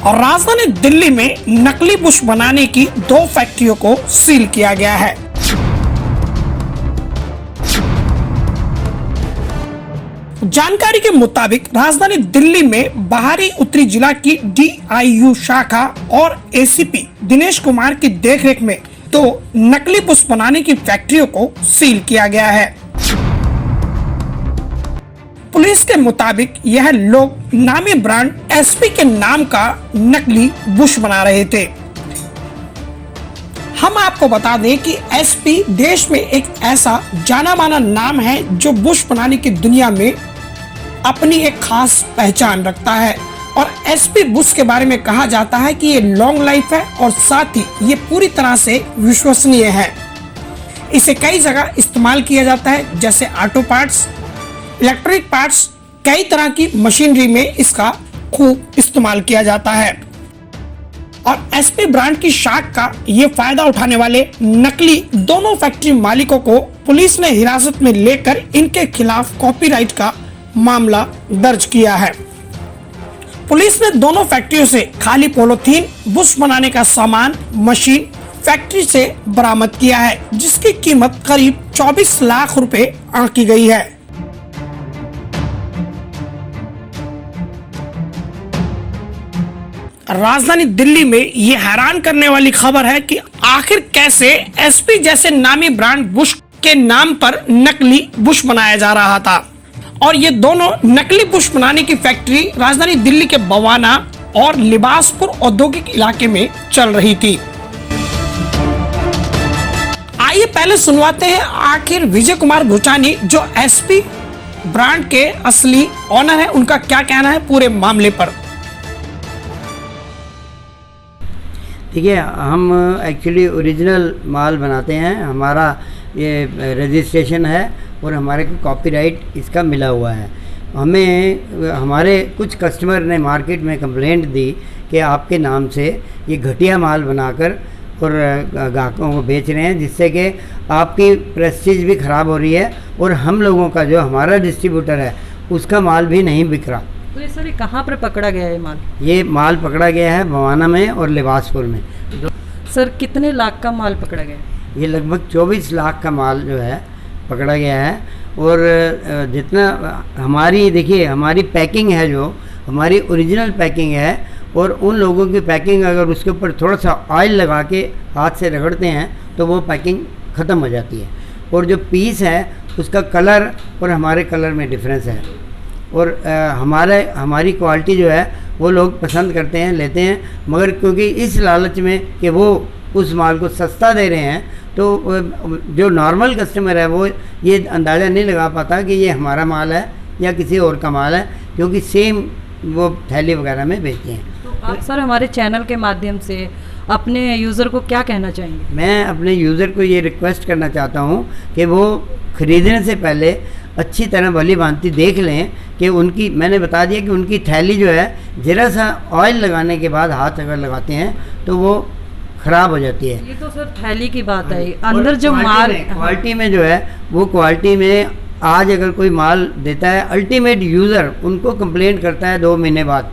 और राजधानी दिल्ली में नकली बुश बनाने की 2 फैक्ट्रियों को सील किया गया है। जानकारी के मुताबिक राजधानी दिल्ली में बाहरी उत्तरी जिला की DIU शाखा और ACP दिनेश कुमार की देखरेख में 2 नकली बुश बनाने की फैक्ट्रियों को सील किया गया है। पुलिस के मुताबिक यह लोग नामी ब्रांड SP के नाम का नकली बुश बना रहे थे। हम आपको बता दें कि SP देश में एक ऐसा जाना माना नाम है जो बुश बनाने की दुनिया में अपनी एक खास पहचान रखता है और SP बुश के बारे में कहा जाता है कि ये लॉन्ग लाइफ है और साथ ही ये पूरी तरह से विश्वसनीय है। इसे कई जगह इस्तेमाल किया जाता है, जैसे ऑटो पार्ट्स, इलेक्ट्रिक पार्ट्स, कई तरह की मशीनरी में इसका खूब इस्तेमाल किया जाता है। और SP ब्रांड की शाख का ये फायदा उठाने वाले नकली दोनों फैक्ट्री मालिकों को पुलिस ने हिरासत में लेकर इनके खिलाफ कॉपीराइट का मामला दर्ज किया है। पुलिस ने दोनों फैक्ट्रियों से खाली पॉलीथीन, बुश बनाने का सामान, मशीन फैक्ट्री से बरामद किया है, जिसकी कीमत करीब 24 लाख रुपए आंकी गई है। राजधानी दिल्ली में ये हैरान करने वाली खबर है कि आखिर कैसे SP जैसे नामी ब्रांड बुश के नाम पर नकली बुश बनाया जा रहा था और ये दोनों नकली बुश बनाने की फैक्ट्री राजधानी दिल्ली के बवाना और लिबासपुर औद्योगिक इलाके में चल रही थी। आइए पहले सुनवाते हैं आखिर विजय कुमार भूचानी जो SP ब्रांड के असली ऑनर है, उनका क्या कहना है पूरे मामले पर। देखिए, हम एक्चुअली ओरिजिनल माल बनाते हैं, हमारा ये रजिस्ट्रेशन है और हमारे को कॉपीराइट इसका मिला हुआ है। हमें हमारे कुछ कस्टमर ने मार्केट में कंप्लेंट दी कि आपके नाम से ये घटिया माल बनाकर और ग्राहकों को बेच रहे हैं, जिससे कि आपकी प्रेस्टीज भी ख़राब हो रही है और हम लोगों का जो हमारा डिस्ट्रीब्यूटर है उसका माल भी नहीं बिक रहा। तो ये सर कहाँ पर पकड़ा गया है माल? ये माल पकड़ा गया है भवाना में और लिबासपुर में। सर कितने लाख का माल पकड़ा गया है? ये लगभग 24 लाख का माल जो है पकड़ा गया है। और जितना हमारी देखिए हमारी पैकिंग है, जो हमारी ओरिजिनल पैकिंग है, और उन लोगों की पैकिंग अगर उसके ऊपर थोड़ा सा ऑयल लगा के हाथ से रगड़ते हैं तो वो पैकिंग ख़त्म हो जाती है। और जो पीस है उसका कलर और हमारे कलर में डिफरेंस है। और हमारी क्वालिटी जो है वो लोग पसंद करते हैं, लेते हैं, मगर क्योंकि इस लालच में कि वो उस माल को सस्ता दे रहे हैं तो जो नॉर्मल कस्टमर है वो ये अंदाज़ा नहीं लगा पाता कि ये हमारा माल है या किसी और का माल है, क्योंकि सेम वो थैली वगैरह में बेचते हैं। तो आप सर हमारे चैनल के माध्यम से अपने यूज़र को क्या कहना चाहेंगे? मैं अपने यूज़र को ये रिक्वेस्ट करना चाहता हूँ कि वो ख़रीदने से पहले अच्छी तरह भली भांति देख लें कि उनकी, मैंने बता दिया कि उनकी थैली जो है ज़रा सा ऑयल लगाने के बाद हाथ अगर लगाते हैं तो वो ख़राब हो जाती है। ये तो सर थैली की बात है, अंदर जो माल क्वालिटी में जो है वो क्वालिटी में आज अगर कोई माल देता है, अल्टीमेट यूज़र उनको कंप्लेंट करता है 2 महीने बाद,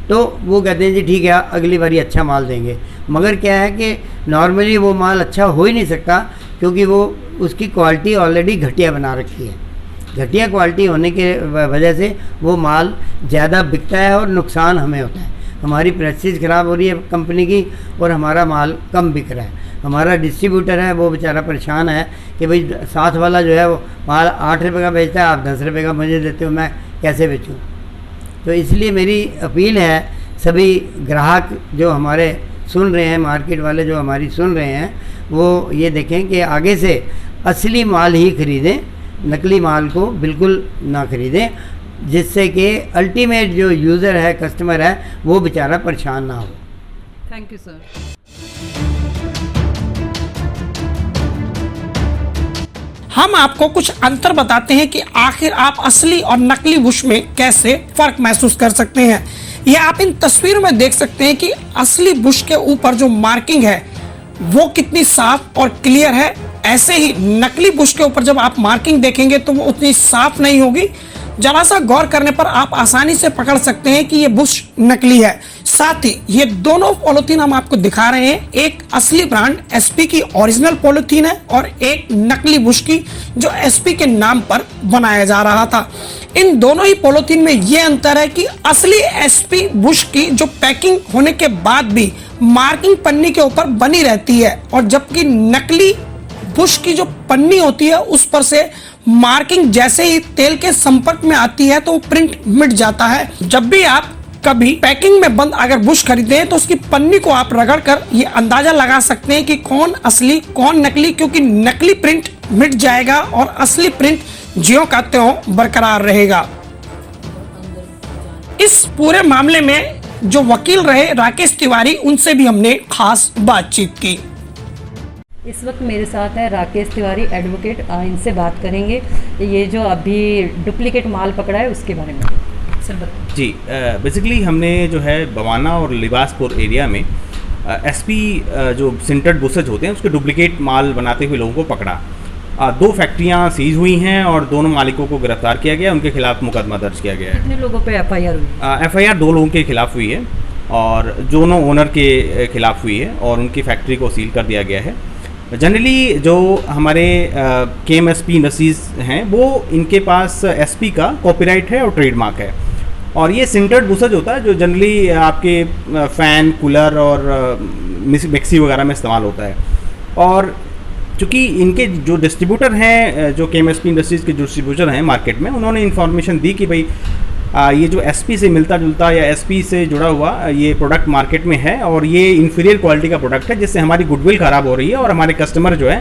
तो वो कहते हैं जी ठीक है अगली बारी अच्छा माल देंगे। मगर क्या है कि नॉर्मली वो माल अच्छा हो ही नहीं सकता, क्योंकि वो उसकी क्वालिटी ऑलरेडी घटिया बना रखी है। घटिया क्वालिटी होने के वजह से वो माल ज़्यादा बिकता है और नुकसान हमें होता है। हमारी प्रेस्टीज ख़राब हो रही है कंपनी की और हमारा माल कम बिक रहा है। हमारा डिस्ट्रीब्यूटर है वो बेचारा परेशान है कि भाई साथ वाला जो है वो माल 8 रुपये का बेचता है, आप 10 रुपये का मुझे देते हो, मैं कैसे बेचूँ। तो इसलिए मेरी अपील है सभी ग्राहक जो हमारे सुन रहे हैं, मार्केट वाले जो हमारी सुन रहे हैं, वो ये देखें कि आगे से असली माल ही खरीदें, नकली माल को बिल्कुल ना खरीदें, जिससे कि अल्टीमेट जो यूज़र है, कस्टमर है, वो बेचारा परेशान ना हो। Thank you sir. हम आपको कुछ अंतर बताते हैं कि आखिर आप असली और नकली बुश में कैसे फर्क महसूस कर सकते हैं। ये आप इन तस्वीरों में देख सकते हैं कि असली बुश के ऊपर जो मार्किंग है वो कितनी साफ और क्लियर है। ऐसे ही नकली बुश के ऊपर जब आप मार्किंग देखेंगे तो वो उतनी साफ नहीं होगी, जरा सा गौर करने पर आप आसानी से पकड़ सकते हैं कि ये बुश नकली है। साथ ही ये दोनों पॉलिथीन हम आपको दिखा रहे हैं, एक असली ब्रांड एसपी की ओरिजिनल पॉलिथीन है और एक नकली बुश की जो एसपी के नाम पर बनाया जा रहा था। इन दोनों ही पॉलिथीन में ये अंतर है कि असली एसपी बुश की जो पैकिंग होने के बाद भी मार्किंग पन्नी के ऊपर बनी रहती है और जबकि नकली बुश की जो पन्नी होती है उस पर से मार्किंग जैसे ही तेल के संपर्क में आती है तो वो प्रिंट मिट जाता है। जब भी आप कभी पैकिंग में बंद अगर बुश खरीदते हैं तो उसकी पन्नी को आप रगड़ कर ये अंदाजा लगा सकते हैं कि कौन असली कौन नकली, क्योंकि नकली प्रिंट मिट जाएगा और असली प्रिंट ज्यों का त्यों बरकरार रहेगा। इस पूरे मामले में जो वकील रहे राकेश तिवारी, उनसे भी हमने खास बातचीत की। इस वक्त मेरे साथ है राकेश तिवारी एडवोकेट, इनसे बात करेंगे ये जो अभी डुप्लीकेट माल पकड़ा है उसके बारे में। सर बताइए। जी, बेसिकली हमने जो है बवाना और लिबासपुर एरिया में एसपी जो सिंटर्ड बुसेज होते हैं उसके डुप्लीकेट माल बनाते हुए लोगों को पकड़ा। 2 फैक्ट्रियां सीज हुई हैं और दोनों मालिकों को गिरफ्तार किया गया, उनके खिलाफ मुकदमा दर्ज किया गया है। कितने लोगों पे एफआईआर हुई? एफआईआर 2 लोगों के खिलाफ हुई है और दोनों ओनर के खिलाफ हुई है और उनकी फैक्ट्री को सील कर दिया गया है। जनरली जो हमारे KMSP इंडस्ट्रीज हैं वो इनके पास एसपी का कॉपीराइट है और ट्रेडमार्क है और ये सिंटर्ड बुसेज होता है जो जनरली आपके फ़ैन, कूलर और मिक्सी वगैरह में इस्तेमाल होता है। और चूँकि इनके जो डिस्ट्रीब्यूटर हैं, जो KMSP इंडस्ट्रीज़ के डिस्ट्रीब्यूटर हैं मार्केट में, उन्होंने इन्फॉर्मेशन दी कि भाई ये जो एसपी से मिलता जुलता या एसपी से जुड़ा हुआ ये प्रोडक्ट मार्केट में है और ये इन्फीरियर क्वालिटी का प्रोडक्ट है जिससे हमारी गुडविल ख़राब हो रही है और हमारे कस्टमर जो है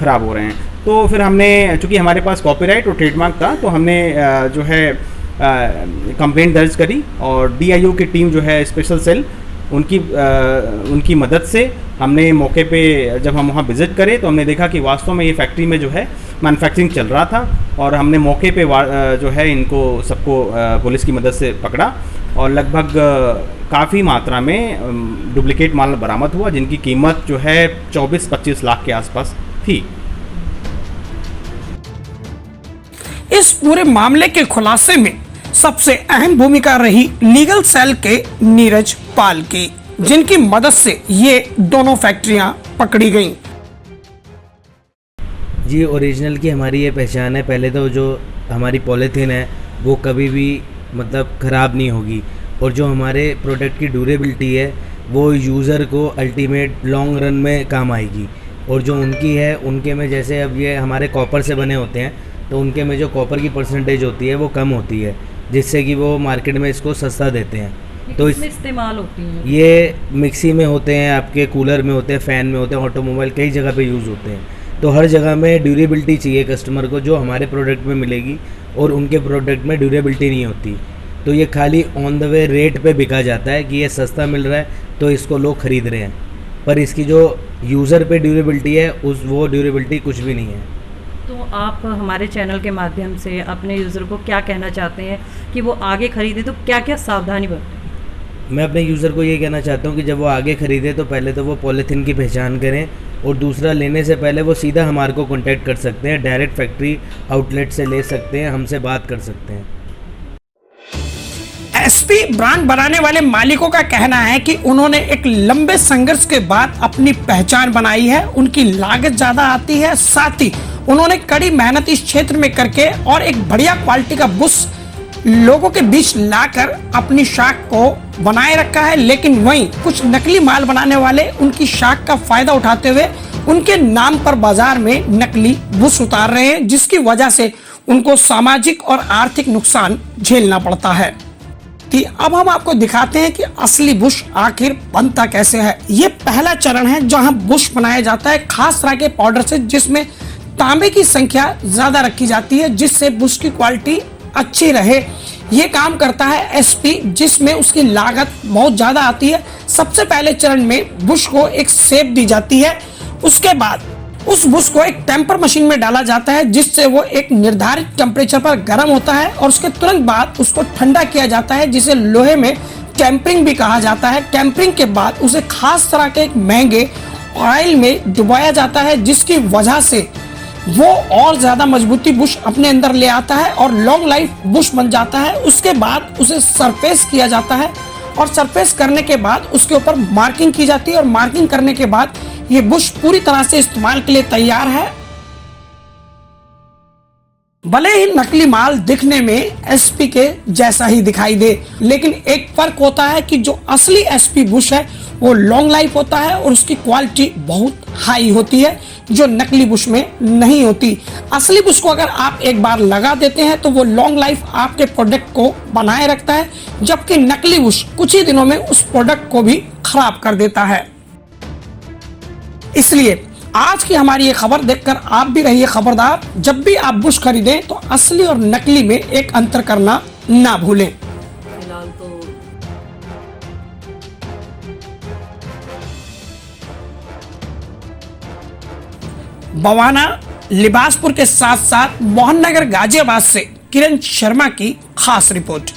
ख़राब हो रहे हैं। तो फिर हमने, चूँकि हमारे पास कॉपीराइट और ट्रेडमार्क था, तो हमने जो है कंप्लेंट दर्ज करी और DIO की टीम जो है स्पेशल सेल, उनकी मदद से हमने मौके पे जब हम वहाँ विज़िट करें तो हमने देखा कि वास्तव में ये फैक्ट्री में जो है मैन्युफैक्चरिंग चल रहा था और हमने मौके पे जो है इनको सबको पुलिस की मदद से पकड़ा और लगभग काफ़ी मात्रा में डुप्लीकेट माल बरामद हुआ जिनकी कीमत जो है 24-25 लाख के आसपास थी। इस पूरे मामले के खुलासे में सबसे अहम भूमिका रही लीगल सेल के नीरज पाल की, जिनकी मदद से ये दोनों फैक्ट्रियां पकड़ी गईं। जी, ओरिजिनल की हमारी ये पहचान है। पहले तो जो हमारी पॉलीथीन है वो कभी भी मतलब ख़राब नहीं होगी और जो हमारे प्रोडक्ट की ड्यूरेबिलिटी है वो यूज़र को अल्टीमेट लॉन्ग रन में काम आएगी। और जो उनकी है उनके में, जैसे अब ये हमारे कॉपर से बने होते हैं तो उनके में जो कॉपर की परसेंटेज होती है वो कम होती है, जिससे कि वो मार्केट में इसको सस्ता देते हैं। तो इसमें इस्तेमाल होती है, ये मिक्सी में होते हैं, आपके कूलर में होते हैं, फ़ैन में होते हैं, ऑटोमोबाइल कई जगह पे यूज़ होते हैं। तो हर जगह में ड्यूरेबिलिटी चाहिए कस्टमर को, जो हमारे प्रोडक्ट में मिलेगी और उनके प्रोडक्ट में ड्यूरेबिलिटी नहीं होती। तो ये खाली ऑन द वे रेट पे बिका जाता है कि ये सस्ता मिल रहा है तो इसको लोग ख़रीद रहे हैं, पर इसकी जो यूज़र पे ड्यूरेबिलिटी है वो ड्यूरेबिलिटी कुछ भी नहीं है। तो आप हमारे चैनल के माध्यम से अपने यूज़र को क्या कहना चाहते हैं कि वो आगे ख़रीदे तो क्या क्या सावधानी बरतें? मैं अपने यूज़र को ये कहना चाहता हूँ कि जब वो आगे ख़रीदे तो पहले तो वो पॉलीथीन की पहचान करें और दूसरा, लेने से पहले वो सीधा हमारे को कांटेक्ट कर सकते हैं, डायरेक्ट फैक्ट्री आउटलेट से ले सकते हैं, हमसे बात कर सकते हैं। एसपी ब्रांड बनाने वाले मालिकों का कहना है कि उन्होंने एक लंबे संघर्ष के बाद अपनी पहचान बनाई है। उनकी लागत ज्यादा आती है, साथ ही उन्होंने कड़ी मेहनत इस क्षेत्र में करके और एक बढ़िया क्वालिटी का बुश लोगों के बीच लाकर अपनी शाख को बनाए रखा है। लेकिन वहीं कुछ नकली माल बनाने वाले उनकी शाख का फायदा उठाते हुए उनके नाम पर बाजार में नकली बुश उतार रहे हैं, जिसकी वजह से उनको सामाजिक और आर्थिक नुकसान झेलना पड़ता है। कि अब हम आपको दिखाते हैं कि असली बुश आखिर बनता कैसे है। ये पहला चरण है जहां बुश बनाया जाता है खास तरह के पाउडर से, जिसमें तांबे की संख्या ज्यादा रखी जाती है जिससे बुश की क्वालिटी अच्छी रहे। ये काम करता है एसपी, जिसमें उसकी लागत बहुत ज्यादा आती है। सबसे पहले चरण में बुश को एक शेप दी जाती है, उसके बाद उस बुश को एक टेम्पर मशीन में डाला जाता है जिससे वो एक निर्धारित टेम्परेचर पर गर्म होता है और उसके तुरंत बाद उसको ठंडा किया जाता है, जिसे लोहे में टेम्परिंग भी कहा जाता है। टेम्परिंग के बाद उसे खास तरह के एक महंगे ऑयल में डुबाया जाता है, जिसकी वजह से वो और ज्यादा मजबूती बुश अपने अंदर ले आता है और लॉन्ग लाइफ बुश बन जाता है। उसके बाद उसे सरफेस किया जाता है और सरफेस करने के बाद उसके ऊपर मार्किंग की जाती है और मार्किंग करने के बाद ये बुश पूरी तरह से इस्तेमाल के लिए तैयार है। भले ही नकली माल दिखने में एसपी के जैसा ही दिखाई दे, लेकिन एक फर्क होता है कि जो असली एसपी बुश है वो लॉन्ग लाइफ होता है और उसकी क्वालिटी बहुत हाई होती है, जो नकली बुश में नहीं होती। असली बुश को अगर आप एक बार लगा देते हैं तो वो लॉन्ग लाइफ आपके प्रोडक्ट को बनाए रखता है, जबकि नकली बुश कुछ ही दिनों में उस प्रोडक्ट को भी खराब कर देता है। इसलिए आज की हमारी ये खबर देखकर आप भी रहिए खबरदार। जब भी आप बुश खरीदें तो असली और नकली में एक अंतर करना ना भूलें। फिलहाल तो बवाना लिबासपुर के साथ साथ मोहन नगर गाजियाबाद से किरण शर्मा की खास रिपोर्ट।